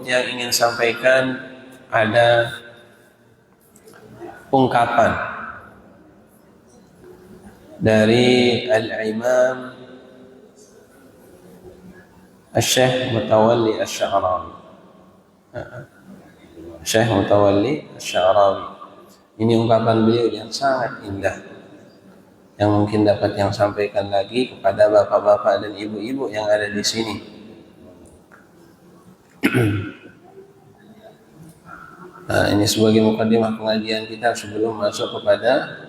yang ingin sampaikan ada ungkapan dari Al-Imam Syekh Mutawalli Asy-Sya'rawi. Syekh Mutawalli Asy-Sya'rawi. Ini ungkapan beliau yang sangat indah, yang mungkin dapat yang sampaikan lagi kepada bapak-bapak dan ibu-ibu yang ada di sini. Nah, ini sebagai mukadimah pengajian kita sebelum masuk kepada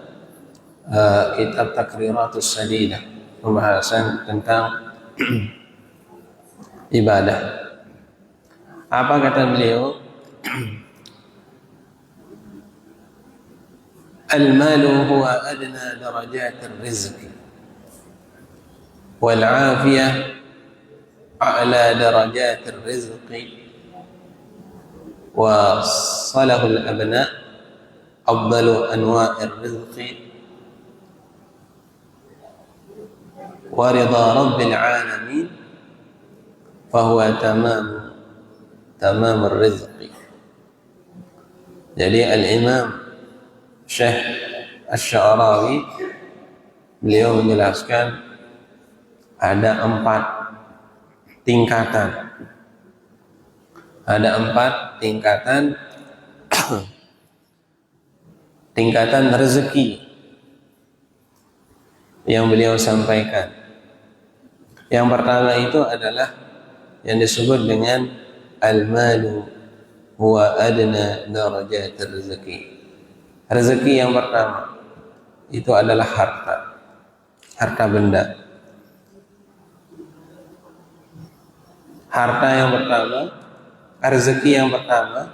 kitab Takriratus Sadidah, pembahasan tentang ibadah. Apa kata beliau? Al-malu huwa adna darajatir rizqi wal 'afiyah a'la darajatir rizqi wa salahul abna afdalu anwa'ir rizqi wa ridha rabbil 'alamin fahuwa tamamur rizqi. Jadi Al-Imam Syekh Asy-Sya'rawi beliau menjelaskan ada 4 tingkatan. Ada 4 tingkatan tingkatan rezeki yang beliau sampaikan. Yang pertama itu adalah yang disebut dengan al-malu huwa adna darajatir rizqi. Rezeki yang pertama itu adalah harta benda. Harta yang pertama, rezeki yang pertama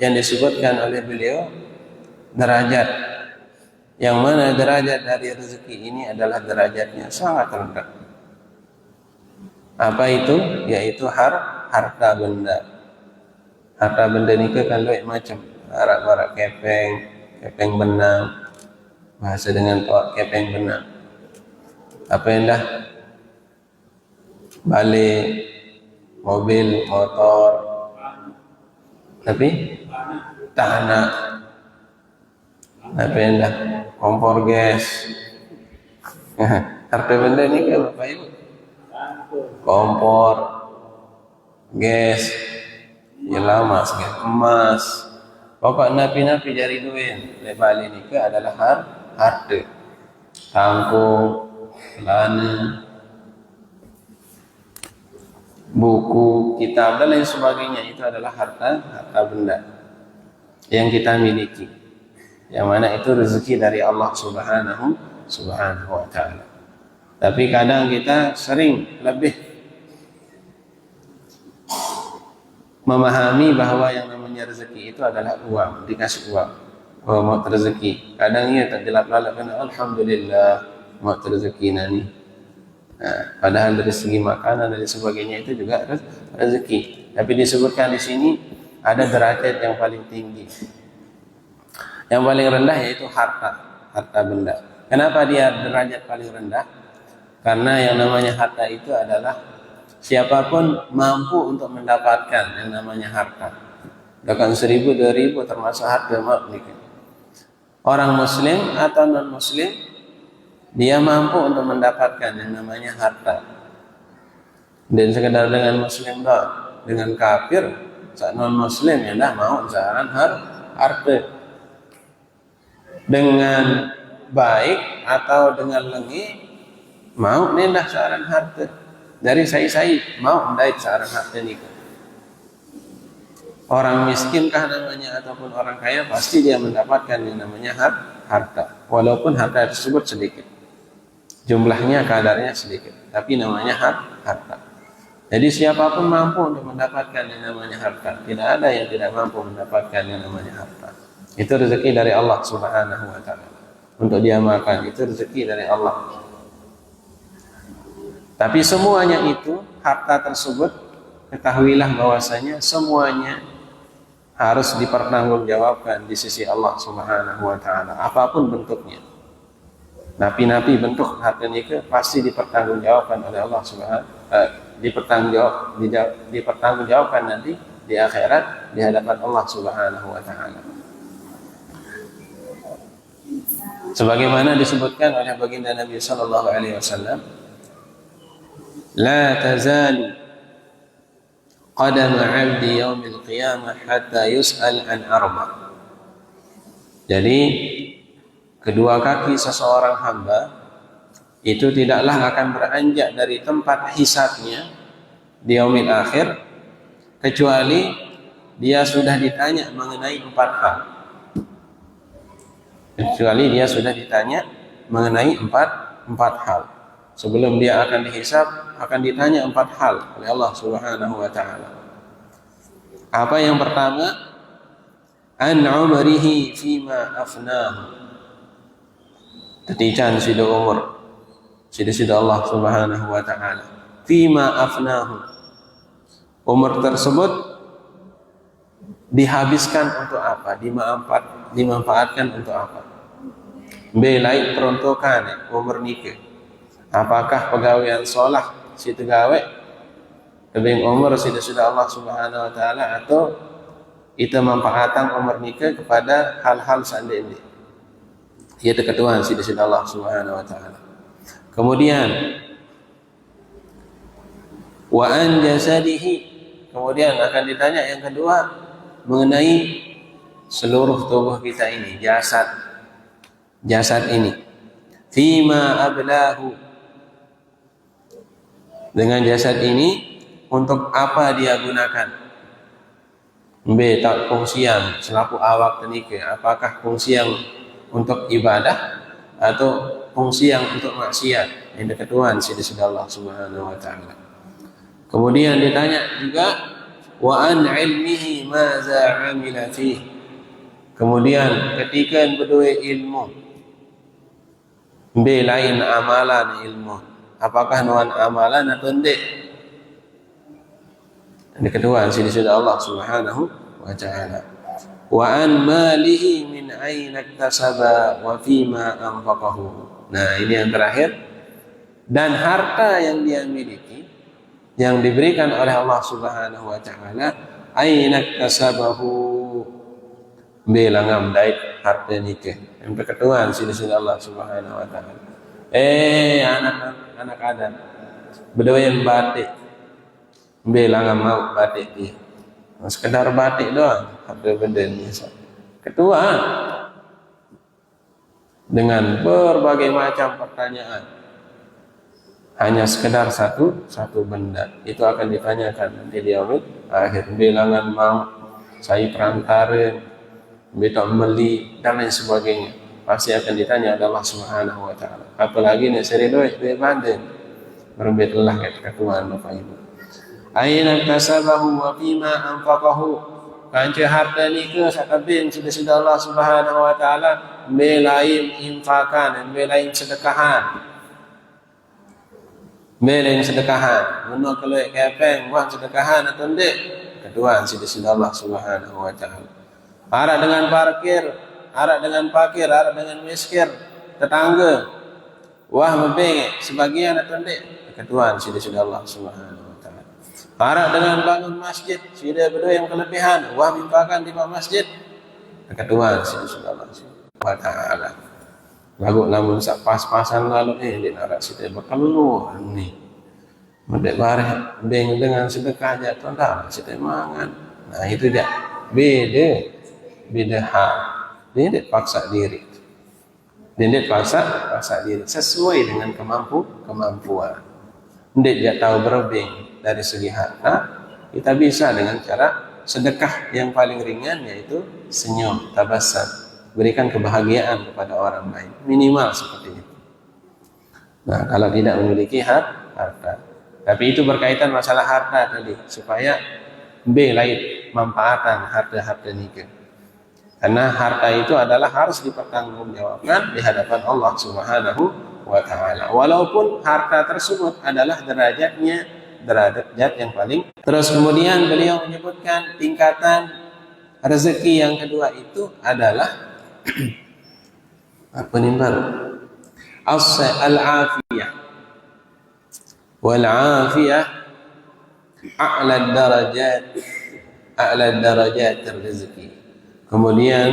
yang disebutkan oleh beliau derajat. Yang mana derajat dari rezeki ini adalah derajatnya sangat rendah. Apa itu? Yaitu harta benda. Harta benda ini kan banyak macam. Arak-arak kepeng benang, bahasa dengan kepeng benang. Apa yang dah? Balik, mobil, motor, tapi tanah. Apa yang dah? Kompor gas. Harta benda ini kan Bapak Ibu? Kompor, gas, ya lama sekali, emas. Pokok napi-napi jari duit Bali ni ke adalah harta. Kangkung, celana, buku, kitab dan lain sebagainya itu adalah harta benda yang kita miliki. Yang mana itu rezeki dari Allah Subhanahu wa taala. Tapi kadang kita sering lebih memahami bahwa yang namanya rezeki itu adalah uang, dikasih uang. Oh, mau rezeki. Kadang ia tak jelap-lalap kan alhamdulillah mau rezeki nani. Nah, padahal dari segi makanan dan sebagainya itu juga rezeki. Tapi disebutkan di sini ada derajat yang paling tinggi. Yang paling rendah yaitu harta benda. Kenapa dia derajat paling rendah? Karena yang namanya harta itu adalah siapapun mampu untuk mendapatkan yang namanya harta. Bahkan 1000, 2000 termasuk harta maaf. Orang muslim atau non muslim dia mampu untuk mendapatkan yang namanya harta. Dan sekedar dengan muslim tak, dengan kafir, non muslim yang dah mau jalan harta. Dengan baik atau dengan lengi mau nendah saran harta. Dari saya mau mendait seorang harta ini. Orang miskinkah namanya ataupun orang kaya pasti dia mendapatkan yang namanya harta. Walaupun harta tersebut sedikit. Jumlahnya kadarnya sedikit. Tapi namanya harta. Jadi siapapun mampu untuk mendapatkan yang namanya harta. Tidak ada yang tidak mampu mendapatkan yang namanya harta. Itu rezeki dari Allah Subhanahu wa taala. Untuk dia makan itu rezeki dari Allah. Tapi semuanya itu, harta tersebut, ketahuilah bahwasanya semuanya harus dipertanggungjawabkan di sisi Allah Subhanahu wa taala, apapun bentuknya. Napi-napi bentuk harta itu pasti dipertanggungjawabkan oleh Allah Subhanahu dipertanggungjawabkan nanti di akhirat di hadapan Allah Subhanahu wa taala. Sebagaimana disebutkan oleh baginda Nabi sallallahu alaihi wasallam, la tazalu qadama 'abdi yaumil qiyamah hatta yus'al an arba. Jadi kedua kaki seseorang hamba itu tidaklah akan beranjak dari tempat hisabnya di yaumil akhir kecuali dia sudah ditanya mengenai 4 hal. Kecuali dia sudah ditanya mengenai empat hal. Sebelum dia akan dihisab, akan ditanya 4 hal oleh Allah Subhanahu wa taala. Apa yang pertama? An umrihi fima afnahu. Tetican sida umur. Sida Allah Subhanahu wa taala. Fima afnahu. Umur tersebut dihabiskan untuk apa? Dimanfaatkan untuk apa? Belai peruntukan umur nikah. Apakah pegawaian solah si tegawe lebih umur sudah Allah Subhanahu wa taala, atau itu manfaatan umur nikah kepada hal-hal seandainya ia ketuaan sudah Allah Subhanahu wa taala. Kemudian wa an jasadihi, kemudian akan ditanya yang kedua mengenai seluruh tubuh kita ini, jasad ini. Fima ablahu, dengan jasad ini untuk apa dia gunakan? B, tak fungsian selaku awak tenika, apakah fungsian untuk ibadah atau fungsian untuk maksiat? Ini ketuaan sudah Allah Subhanahu wa taala. Kemudian ditanya juga wa an ilmihi maza amila fih. Kemudian ketika berdua ilmu, B lain amalan ilmu, apakah nuan amalan atau tidak? Ini kedua sudah Allah Subhanahu wa taala. Wa an malihi min aina iktasaba wa fima anfaqahu. Nah, ini yang terakhir. Dan harta yang dia miliki yang diberikan oleh Allah Subhanahu wa taala, aina iktasabahu, belangam dait harta nikah. Yang kedua sudah Allah Subhanahu wa taala. Anak adam berdua yang batik, belangam mau batik dia. Sekedar batik doang, harta benda ni. Kedua, dengan berbagai macam pertanyaan, hanya sekedar satu benda itu akan ditanyakan nanti di yaumil akhir. Bilangan mau saya perantara, betok beli dan lain sebagainya, pasti akan ditanya oleh Allah Subhanahu wa taala. Apalagi nek seri duit badan berbetullah kat Tuhan Bapak Ibu. Aina kasabahu wa fima anfaqahu. Kanca harta ni ke sakabin sudah Allah Subhanahu wa taala melain infakan, melain sedekahan. Melain sedekahan, menurut kalau kepeng buat sedekahan atau tidak? Kedua sudah Allah Subhanahu wa taala. Arak dengan parkir, arak dengan miskin, tetangga. Wah membengek sebagian atau tidak? Kedua sudah Allah Subhanahu wa taala. Arak dengan bangun masjid, sudah berdua yang kelebihan, wah mimpakan di masjid. Kedua sudah Allah Subhanahu wa taala. Lagu lamun sak pas-pasan lalu dia narak sudah berkeluh ni. Mendek bareh beng dengan sedekah jatuh dah sudah mangan. Nah itu dia. Beda hal. Dia tidak paksa diri. Dia tidak paksa diri sesuai dengan kemampuan. Tidak dia tahu berbeng dari segi harta, kita bisa dengan cara sedekah yang paling ringan, yaitu senyum, tabassum, berikan kebahagiaan kepada orang lain, minimal seperti itu. Nah, kalau tidak memiliki harta, tapi itu berkaitan masalah harta tadi, supaya lain manfaatan harta nikah. Karena harta itu adalah harus dipertanggungjawabkan di hadapan Allah Subhanahu wa taala. Walaupun harta tersebut adalah derajat yang paling. Terus kemudian beliau menyebutkan tingkatan rezeki yang kedua itu adalah apa nih baru? Al-afiyah. Wal afiyah a'la darajat a'la darajat rezeki. Kemudian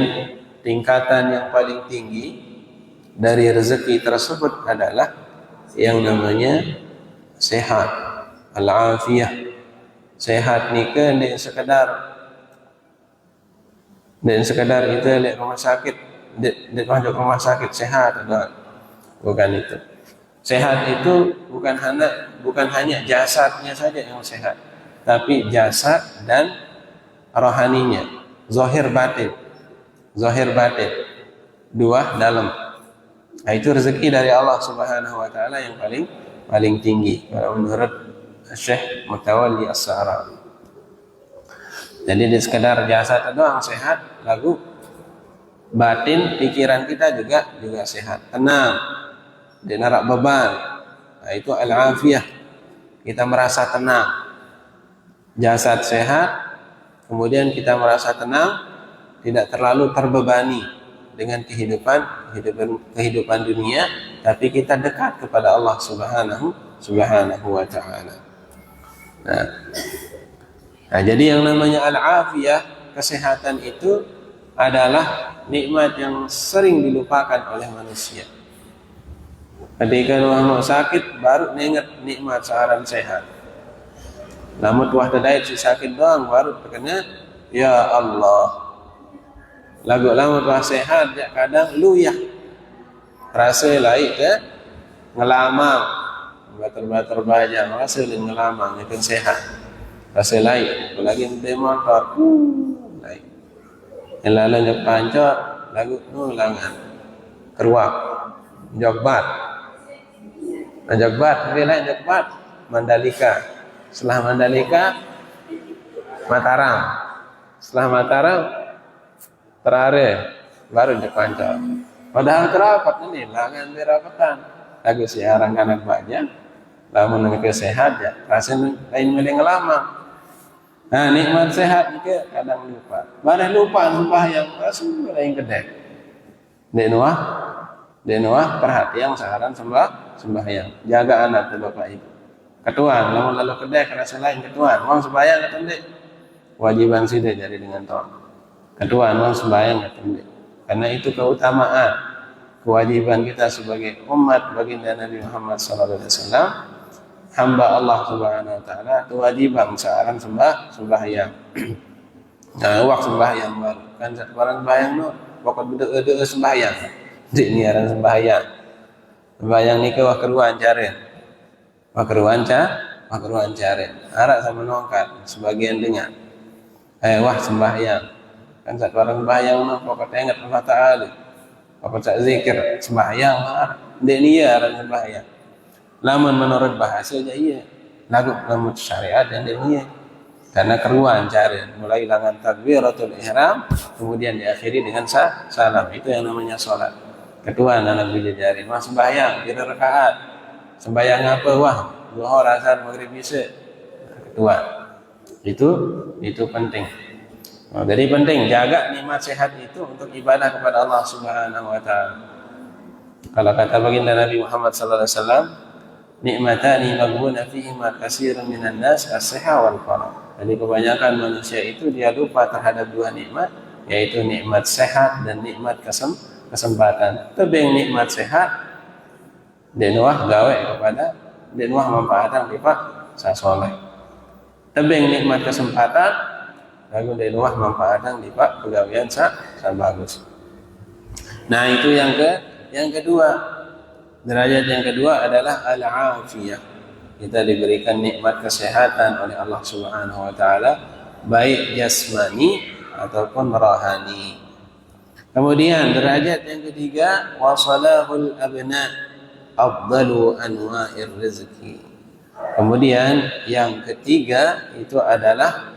tingkatan yang paling tinggi dari rezeki tersebut adalah yang namanya sehat, al-afiyah. Sehat ni ke dia sekadar itu lihat rumah sakit, dia masuk rumah sakit sehat atau bukan itu. Sehat itu bukan hanya jasadnya saja yang sehat, tapi jasad dan rohaninya, zahir batin, dua dalam. Nah, itu rezeki dari Allah Subhanahu wa taala yang paling tinggi menurut Syekh Mutawalli As-Sa'rawi. Jadi di sekadar jasad doang sehat, lalu batin pikiran kita juga sehat, tenang, dia narak beban. Nah, itu al-afiyah. Kita merasa tenang. Jasad sehat, kemudian kita merasa tenang, tidak terlalu terbebani dengan kehidupan dunia, tapi kita dekat kepada Allah Subhanahu wa taala. Nah, jadi yang namanya al-afiyah, kesehatan itu adalah nikmat yang sering dilupakan oleh manusia. Ketika orang sakit baru ingat nikmat seorang sehat. Namun tuah tadait si sakit doang baru terkena ya Allah. Lagu lama tuah sehat ya kadang luyah. Rasa lain ke ngelamang, bater baja, rasa lain ngelamang itu sehat. Rasa lain, apalagi di motor, lain. Yang lalu jok pancor, lagu langan, keruak, jogbat, jogbat, Mandalika. Setelah Mandalika, Mataram. Setelah Mataram, Terare, baru jok pancor. Padahal terapat ini, langan dirapatan. Lagu siaran kanak baja, lamun ke sehat ya, rasanya lain milih ngelama. Nah, nikmat sehat itu kadang lupa. Mana lupa sembahyang, rasanya lain kedek. Denuah perhatian saran sembahyang. Jaga anak tu bapak ibu. Ketuan, lalu kedek rasa lain ketuan. Mau sembahyang atau tidak? Wajiban sudah jadi dengan toh. Ketuan, mau sembahyang atau tidak? Karena itu keutamaan, kewajiban kita sebagai umat baginda Nabi Muhammad SAW, hamba Allah Subhanahu wa taala, kewajiban seorang sembahyang. Nah, waktu sembahyang baru kan orang sembahyang no, pokok berdoa sembahyang. Di ni orang sembahyang. Sembahyang ni ke keruan caren. Keruan caren. Arak sama nongkat sebagian dengar. Wah sembahyang. Kan saat orang sembahyang no, pokok ingat Allah Taala. Pokok sak zikir sembahyang di ni orang sembahyang. Lamun menurut bahasa aja iya. Lamun syariat dan dia iya. Karena keruan cari mulai langan takbiratul ihram kemudian diakhiri dengan salam, itu yang namanya sholat. Kedua anak bijajari mas sembahyang 3 rakaat. Sembahyang apa? Wah, zuhur, asar, maghrib, isya. Kedua. Itu penting. Nah, jadi penting jaga nikmat sehat itu untuk ibadah kepada Allah Subhanahu wa taala. Kalau kata baginda Nabi Muhammad sallallahu alaihi wasallam, nikmatani maghbuna fihima katsirun minan nas as-sihha wal faragh. Jadi kebanyakan manusia itu dia lupa terhadap 2 nikmat, yaitu nikmat sehat dan nikmat kesempatan. Tebing nikmat sehat denuah gawe kepada denuah manfaatan lipat sasoleh. Tebing nikmat kesempatan lagu denuah manfaatan lipat pegawaian sa bagus. Nah, itu yang kedua. Derajat yang kedua adalah al-afiyah. Kita diberikan nikmat kesehatan oleh Allah Subhanahu wa taala, baik jasmani ataupun rohani. Kemudian derajat yang ketiga, wasalahul abna afdalu anwa'ir rizki. Kemudian yang ketiga itu adalah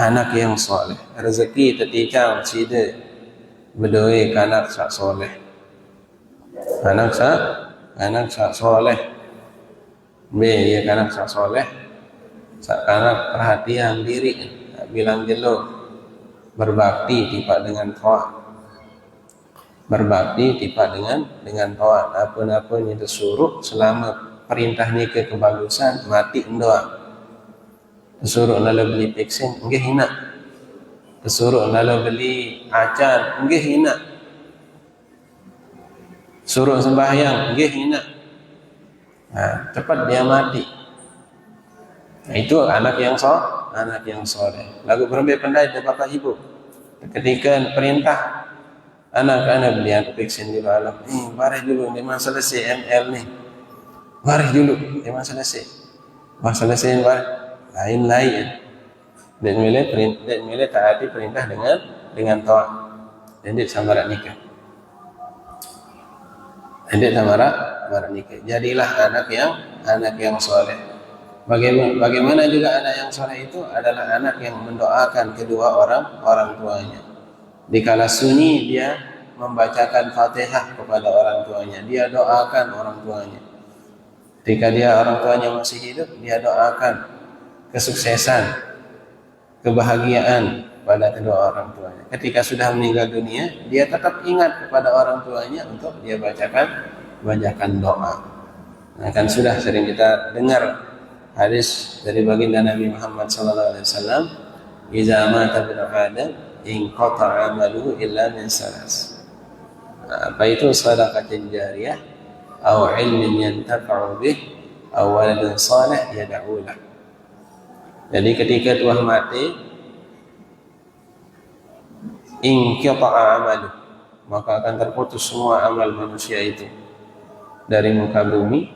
anak yang soleh. Rezeki tetikang sida bedoi kanak sak soleh. Anak sak soleh. Ya kanak sak soleh. Sak kanak perhatian diri, bilang jelo, berbakti tiba dengan taat. Berbakti tiba dengan taat. Apa-apa yang disuruh selama perintahnya ke kebagusan mati doa. Kesuruh nala beli vaksin, nggih hina. Kesuruh nala beli acan, nggih hina. Suruh sembahyang, nggih hina. Nah, cepat dia mati. Nah, itu anak yang soleh. Lagu berembe pandai dari bapak ibu. Ketika perintah anak-anak beli vaksin di alam, barih dulu, memang selesai ML nih. Barih dulu, memang selesai. Selesai barih. Lain-lain. Dan milih taati perintah dengan taat. Dan dia samarat nikah. Jadilah anak yang soleh. Bagaimana juga anak yang soleh itu adalah anak yang mendoakan kedua orang tuanya. Dikala sunyi dia membacakan Fatihah kepada orang tuanya, dia doakan orang tuanya. Ketika orang tuanya masih hidup, dia doakan kesuksesan, kebahagiaan pada kedua orang tuanya. Ketika sudah meninggal dunia, dia tetap ingat kepada orang tuanya untuk dia bacakan doa. Nah, kan sudah sering kita dengar hadis dari baginda Nabi Muhammad SAW, "Idza mata ibnu Adam inqata'a 'amaluhu illa min salas." Apa itu? Shadaqatin jariyah, aw ilmin yantafa'u bih, aw waladin salih yad'u lah. Jadi ketika tuah mati, inqata'a 'amaluhu, maka akan terputus semua amal manusia itu dari muka bumi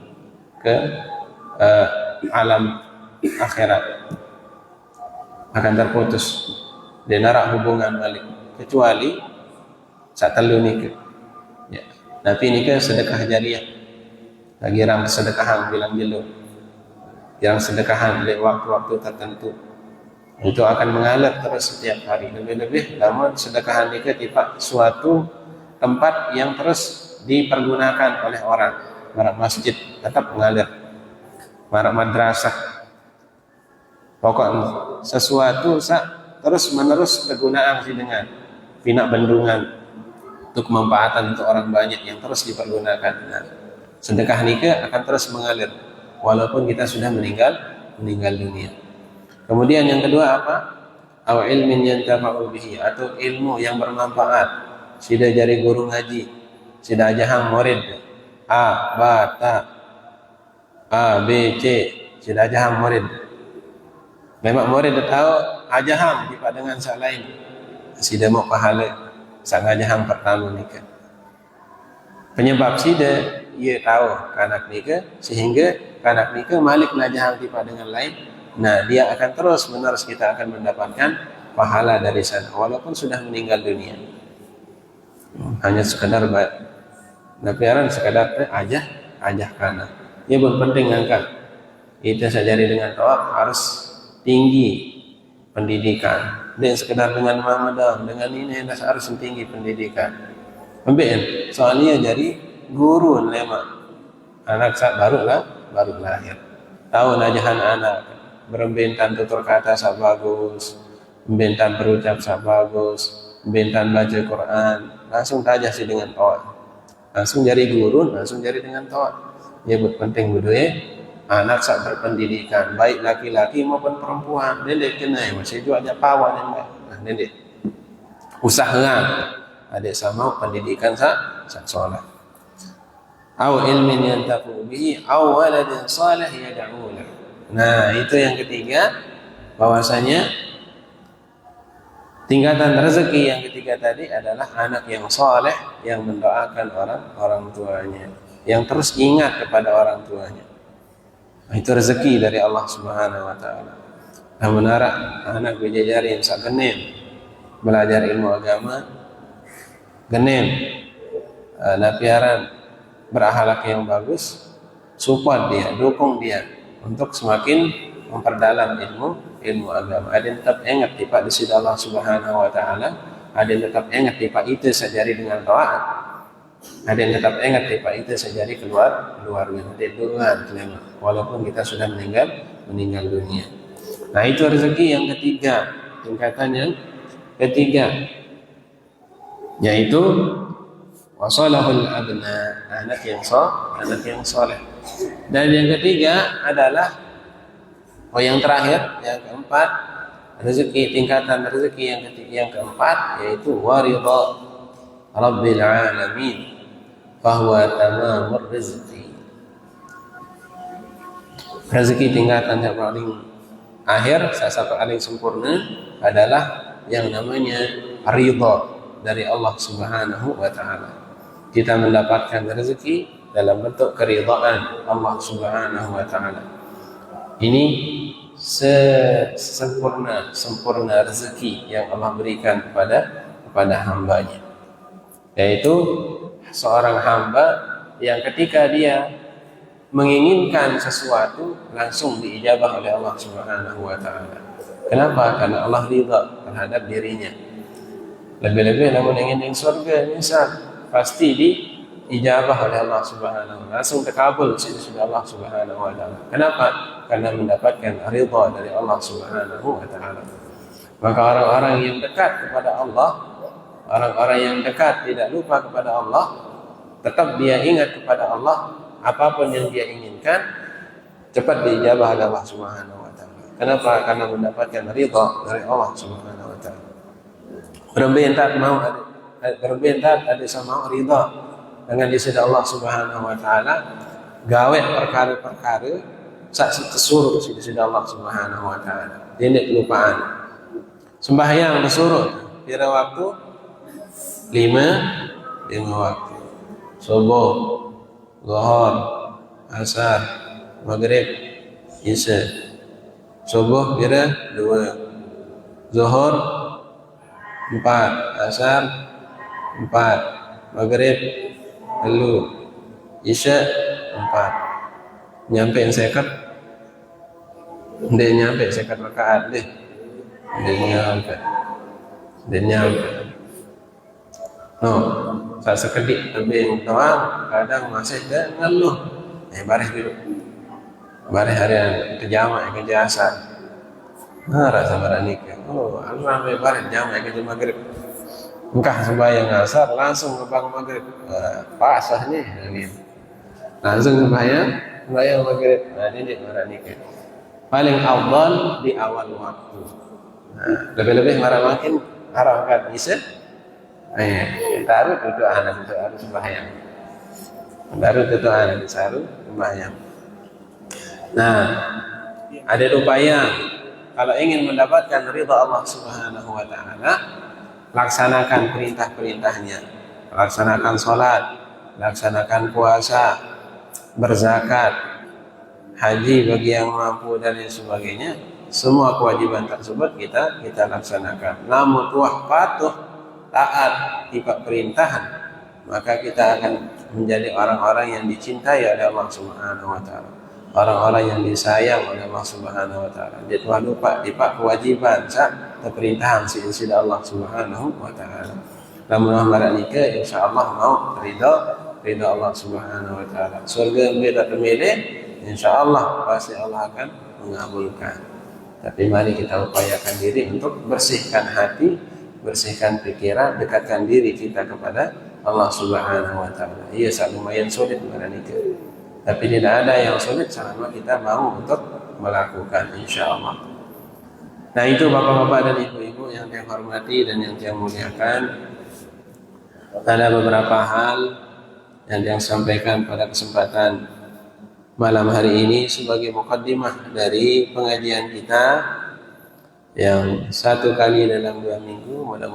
ke alam akhirat, akan terputus. Dia narak hubungan balik kecuali saat telu nikah. Ya. Tapi nikah sedekah jariah. Lagi orang sedekahan bilang jelo. Yang sedekahan di waktu-waktu tertentu. Itu akan mengalir terus setiap hari. Lebih-lebih namun sedekahan nikah tiba suatu tempat yang terus dipergunakan oleh orang. Marak masjid tetap mengalir. Marak madrasah. Pokoknya sesuatu terus menerus kegunaan dengan pinak bendungan untuk kemanfaatan untuk orang banyak yang terus dipergunakan. Nah, sedekah nikah akan terus mengalir walaupun kita sudah meninggal dunia. Kemudian yang kedua apa? Aw ilmin yantafa'u bihi, atau ilmu yang bermanfaat. Sida jari guru ngaji, sida ajahang murid A, ba, ta, A, B, C, sida ajahang murid. Memang murid tahu ajahang tiba dengan sak lain. Sida mau pahala sang ajahang pertama nikah. Penyebab sida ia tahu kanak nikah sehingga kanak nikah malik najahang tiba dengan lain. Nah, dia akan terus menerus kita akan mendapatkan pahala dari sana walaupun sudah meninggal dunia. Hanya sekadar napiaran sekadar ajah kana. Ia pun penting angkat. Kita sajari dengan tawaf harus tinggi pendidikan. Dan sekedar dengan mamadam, dengan ini harus tinggi pendidikan. Ambil soalnya jadi guru lema anak saat baru lahir. Tahu najahan anak, berembentan tutur kata sak bagus, membentan berucap sak bagus, membentan baca Quran, langsung tajah sih dengan tawaf. Langsung jadi guru, langsung jadi dengan tawaf. Ya penting budaya anak sak berpendidikan, baik laki-laki maupun perempuan. Dendek kena masih juga ada pawan yang baik. Nah, dendek usaha adik sama pendidikan sak soleh. Aw ilmin yantaqu bihi aw waladin salih yad'u lah. Nah, itu yang ketiga, bahwasanya tingkatan rezeki yang ketiga tadi adalah anak yang soleh yang mendoakan orang tuanya, yang terus ingat kepada orang tuanya. Itu rezeki dari Allah Subhanahu wa taala. Namun anak bejajarin sak genem belajar ilmu agama, genem napiaran berakhlak yang bagus, support dia, dukung dia untuk semakin memperdalam ilmu agama. Ada yang tetap ingat tipa di sisi Allah Subhanahu wa taala, ada yang tetap ingat tipa itu sejari dengan taat. Ada yang tetap ingat tipa itu sejari keluarga, ada dugaan walaupun kita sudah meninggal dunia. Nah, itu rezeki yang ketiga, tingkatan yang ketiga, yaitu wasalahul abna, anak yang soleh. Dan yang ketiga adalah Oh, yang terakhir, yang keempat, rezeki, tingkatan rezeki yang keempat yaitu waridha Rabbil alamin fahuwa tamamur rizqi. Rezeki tingkatan yang paling akhir, satu paling sempurna adalah yang namanya ridha dari Allah Subhanahu wa taala. Kita mendapatkan rezeki dalam bentuk keridhaan Allah Subhanahu wa taala. Ini sempurna rezeki yang Allah berikan kepada hambanya, yaitu seorang hamba yang ketika dia menginginkan sesuatu langsung diijabah oleh Allah Subhanahu wa taala. Kenapa? Karena Allah ridha terhadap dirinya. Lebih-lebih namun ingin surga misal, pasti diijabah oleh Allah Subhanahu wa taala, langsung terkabul sudah Allah Subhanahu wa taala. Kenapa? Karena mendapatkan ridha dari Allah Subhanahu wa taala. Maka orang-orang yang dekat kepada Allah, orang-orang yang dekat tidak lupa kepada Allah, tetap dia ingat kepada Allah, apapun yang dia inginkan cepat diijabah oleh Allah Subhanahu wa taala. Kenapa? Karena mendapatkan ridha dari Allah Subhanahu wa taala. Berbentak ada sama ridha dengan disida Allah Subhanahu wa taala, gawe perkara-perkara sak tersuruh disida Allah Subhanahu wa taala. Tidak kelupaan. Sembahyang tersuruh kira waktu 5 waktu. Subuh, Zuhur, Asar, Maghrib, Isya. Subuh kira 2, Zuhur 4, Asar 4, Maghrib 3, Isya 4. Nyampe yang sekat, dia nyampe sekat rakaat deh, dia nyampe. No, tak sekedik lebih doang, kadang masih dah ngeluh. Baris dulu, baris hari ke jamaah ke jasa. Rasa berani ke. Oh, aku sampai baris jamaah ke maghrib. Engkau sembahyang asar langsung ke bang maghrib. Pasah nih, langsung sembahyang maghrib. Nah, ini berani ke. Paling awal di awal waktu. Lebih-lebih marah makin arahkan isya. Taruh duduk anak itu harus sembahyang. Taruh duduk anak itu harus sembahyang. Nah, ada upaya kalau ingin mendapatkan ridha Allah Subhanahu wa taala, laksanakan perintah-perintahnya. Laksanakan sholat, laksanakan puasa, berzakat, haji bagi yang mampu dan lain sebagainya. Semua kewajiban tersebut kita laksanakan. Namun patuh taat tiap perintahan, maka kita akan menjadi orang-orang yang dicintai oleh Allah Subhanahu wa taala, orang-orang yang disayang oleh Allah Subhanahu wa taala. Dia tuh lupa tiap kewajiban sak perintahan si Allah Subhanahu wa taala. Namun amaran nikah insyaallah mau ridha Allah Subhanahu wa taala. Surga beda pemilih, insyaallah pasti Allah akan mengabulkan. Tapi mari kita upayakan diri untuk bersihkan hati, bersihkan pikiran, dekatkan diri kita kepada Allah Subhanahu wa taala. Iya, lumayan sulit mengenai itu. Tapi tidak ada yang sulit selama kita mau untuk melakukan, insyaallah. Nah, itu Bapak-bapak dan Ibu-ibu yang saya hormati dan yang saya muliakan. Ada beberapa hal yang sampaikan pada kesempatan malam hari ini sebagai mukaddimah dari pengajian kita yang satu kali dalam 2 minggu. Mudah-mudahan